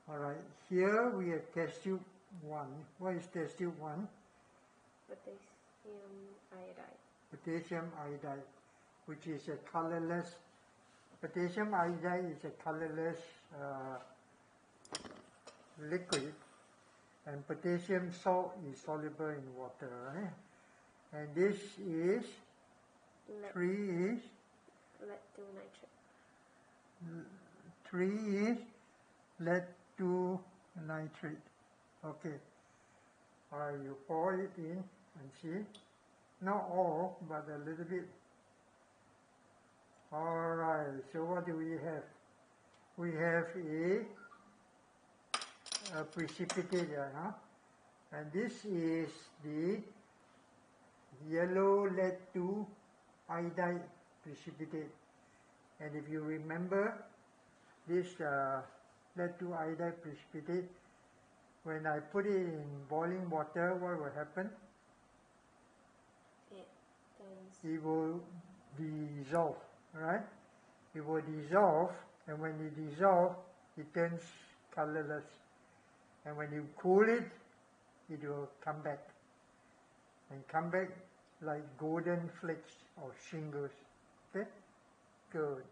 Alright, here we have test tube 1. What is test tube 1? Potassium iodide. Potassium iodide, which is a colorless. Potassium iodide is a colorless liquid, and potassium salt is soluble in water, right? And this is Lead 3 is 2 nitrate. 3 is lead 2 nitrate. Okay. Alright, you pour it in and see. Not all, but a little bit. Alright, so what do we have? We have a precipitate, and this is the yellow lead 2 iodide precipitate. And if you remember, this lead 2 iodide precipitate, when I put it in boiling water, what will happen? It will dissolve, right? It will dissolve, and when it dissolves, it turns colorless. And when you cool it, it will come back. And come back like golden flakes or shingles. Okay? Good.